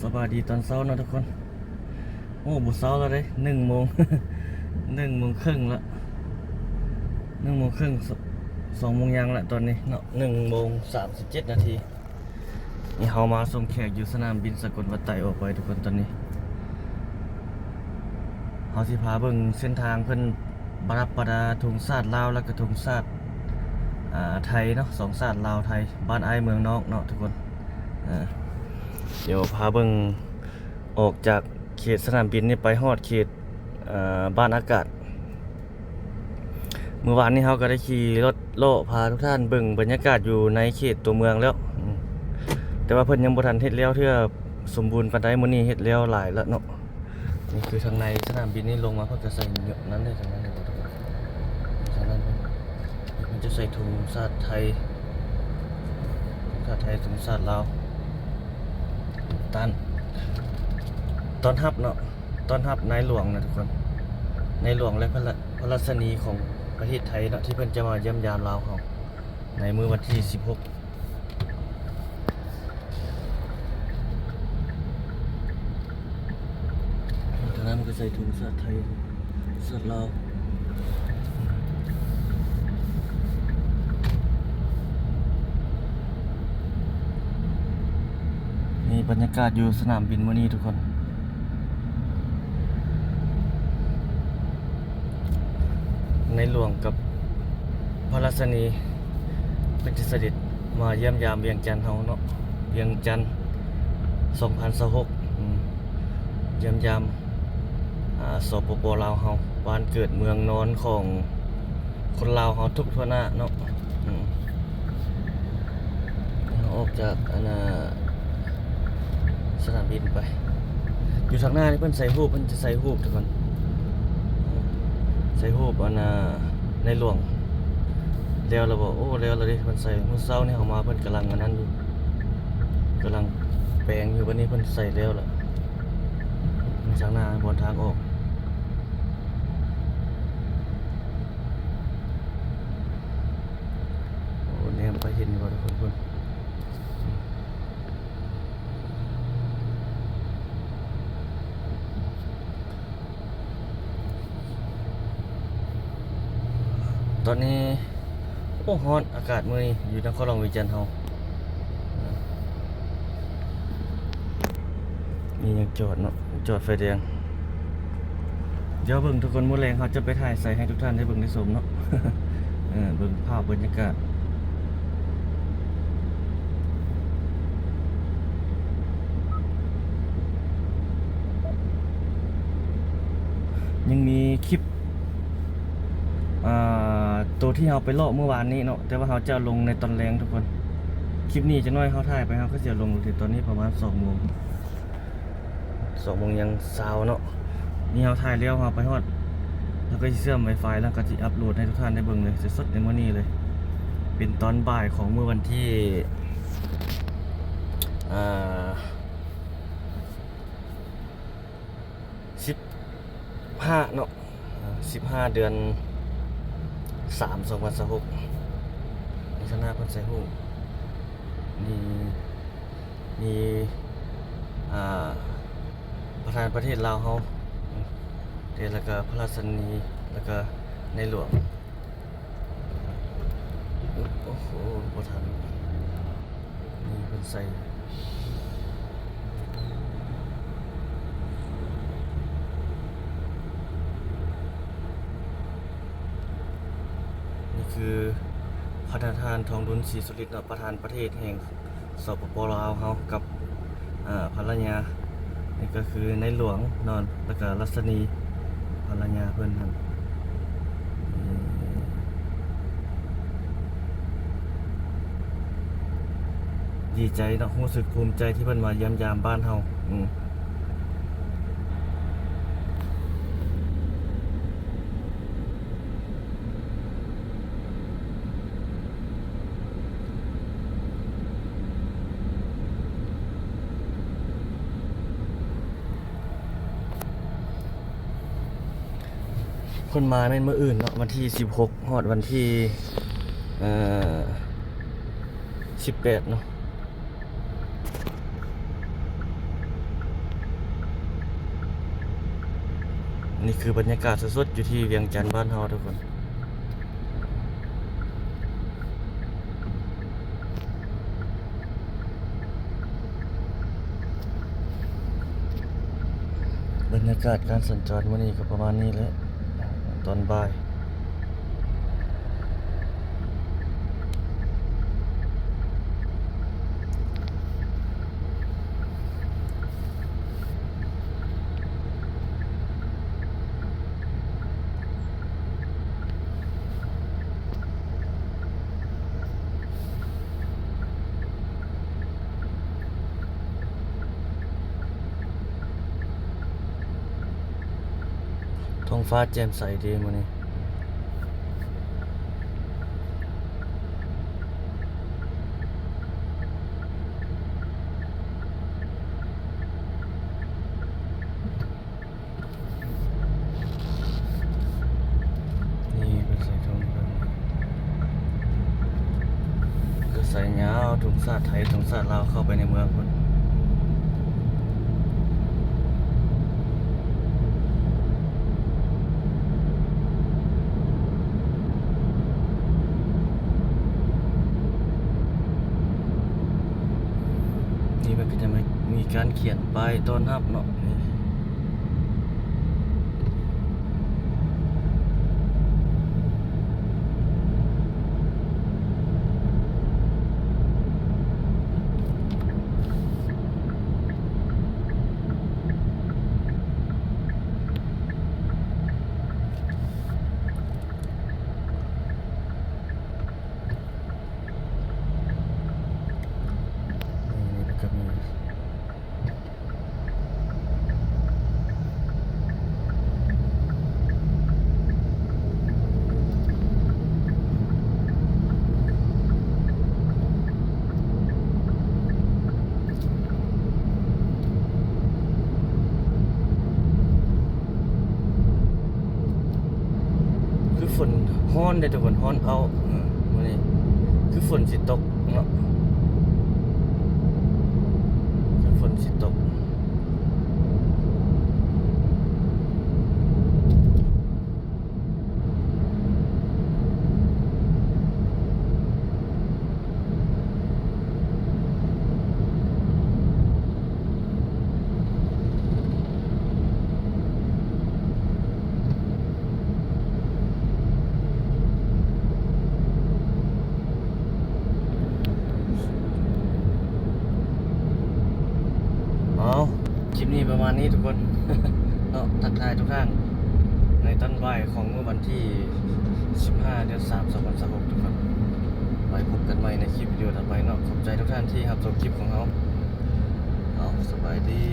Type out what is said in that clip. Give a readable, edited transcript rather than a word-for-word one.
สวัสดีตอนเช้านะทุกคนโอ้บุเช้าแล้วเด้1 โมง 1 โมงครึ่งละ1 โมงครึ่ง2 โมงยังละตอนนี้เนาะ1 โมง 37 นาทีนี่เขามาส่งแขกอยู่สนามบินสกลวัดไต่ออกไปทุกคนตอนนี้เขาสิพาเบิ่งเส้นทางเพิ่นบรับประดาธงชาติลาวแล้วก็ธงชาติไทยเนาะ2 ชาติลาวไทยบ้านไอเมืองนอกเนาะทุกคนเดี๋ยวพาเบิ่งออกจากเขตสนามบินนี่ไปฮอดเขตบ้านอากาศเมื่อวานนี้เขาก็ได้ขี่รถโล่พาทุกท่านเบิ่งบรรยากาศอยู่ในเขตตัวเมืองแล้วแต่ว่าเพิ่นยังบ่ทันเฮ็ดแล้วเทื่อสมบูรณ์ปานใดมื้อนี้เฮ็ดแล้วหลายแล้วเนาะนี่คือทางในสนามบินนี่ลงมาเพิ่นก็ใส่เยอะนั้นเลยทางนั้นเลยทุกคนทางนั้นมันจะใส่ธงชาติไทยธงชาติลาวตอนรับเนาะตอนรับนายหลวงนะทุกคนนายหลวงและพระราชนีของประเทศไทยเนาะที่เพิ่นจะมาเยี่ยมยามลาวเขาในมื้อวันที่16ทางนั้นมันก็ใส่ธงชาติไทยชาติลาวนี่บรรยากาศอยู่สนามบินมื้อนี้ทุกคนในหลวงกับพระราชนีเป็นเสด็จมาเยี่ยมยามเวียงจันทร์เฮาเนาะเวียงจันทร์2026เยี่ยมยามสปป.ลาวเฮาบ้านเกิดเมืองนอนของคนลาวเฮาทุกทั่วหน้าเนาะออกจากสนามบินไปอยู่ทางหน้านี่เพิ่นใส่รูปเพิ่นจะใส่รูปทุกคนใส่รูปในหลวงแล้วเราบอกโอ้แล้วเราดิเพิ่นใส่มื้อเช้านี่เอามาเพิ่นกำลังอันนั้นอยู่กำลังแปลงอยู่วันนี้เพิ่นใส่แล้วล่ะทางหน้าบนทางออกโอ้เนี่ยไปเห็นบ่ทุกคนตอนนี้โอ้ฮ้อนอากาศมื้อนี้อยู่นครหลวงเวียงจันทร์เฮานี่ยังจอดเนาะจอดไฟแดงเดี๋ยวเบิ่งทุกคนมื้อแรงเขาจะไปถ่ายใส่ให้ทุกท่านได้เบิ่งได้ชมเนาะ เบิ่งภาพบรรยากาศยังมีคลิปตัวที่เราไปเลาะเมื่อวานนี้เนาะแต่ว่าเขาจะลงในตอนแรงทุกคนคลิปนี้จะน้อยเขาถ่ายไปเขาก็จะลงถึงตอนนี้ประมาณ2 โมงยังเช้าเนาะนี่เขาถ่ายแล้วเขาไปฮอดแล้วก็จะเชื่อม Wi-Fi แล้วก็จะอัปโหลดให้ทุกท่านได้เบิ่งเลยสดๆในมื้อนี้เลยเป็นตอนบ่ายของเมื่อวันที่15เนาะ15 เดือน3 2026นี่ชนะเพิ่นใส่ฮู้มีประธานประเทศลาวเฮาแล้วก็พระราชนีแล้วก็ในหลวงโอ้โหบ่ทันนี่เพิ่นใส่นี่คือประธานทองดุลศรีสุริตน์ประธานประเทศแห่งสปป.ลาวเฮากับภรรยานี่ก็คือในหลวงนอนแล้วก็รัชนีภรรยาเพิ่นนั่นดีใจเนาะรู้สึกภูมิใจที่เพิ่นมาเยี่ยมยามบ้านเฮาคนมาแม่นมื้ออื่นเนาะวันที่16ฮอดวันที่18เนาะ นี่คือบรรยากาศสดๆอยู่ที่เวียงจันทน์บ้านเฮาทุกคนบรรยากาศการสัญจรมื้อนี้ก็ประมาณนี้แหละตอนบ่ายท้องฟ้าแจ่มใสดีมื้อนี้นี่เป็นใส่ถุงครับก็ใส่ยาวถุงชาติไทยถุงชาติลาวเข้าไปในเมืองพุ่นนี่มันก็จะมีการเขียนป้ายต้อนรับเนาะนี่มันก็มีคือฝนฮ้อนได้ทุกคนฮ้อนเอามื้อนี้คือฝนสิตกเนาะคือฝนสิตกเอาคลิปนี้ประมาณนี้ทุกคน เนาะทักทายทุกท่านในตอนบ่ายของเมื่อวันที่ 15 เดือน 3 2026ทุกคนไว้พบกันใหม่ในคลิปวิดีโอต่อไปเนาะขอบใจทุกท่านที่รับชมคลิปของเราเอาสบายดี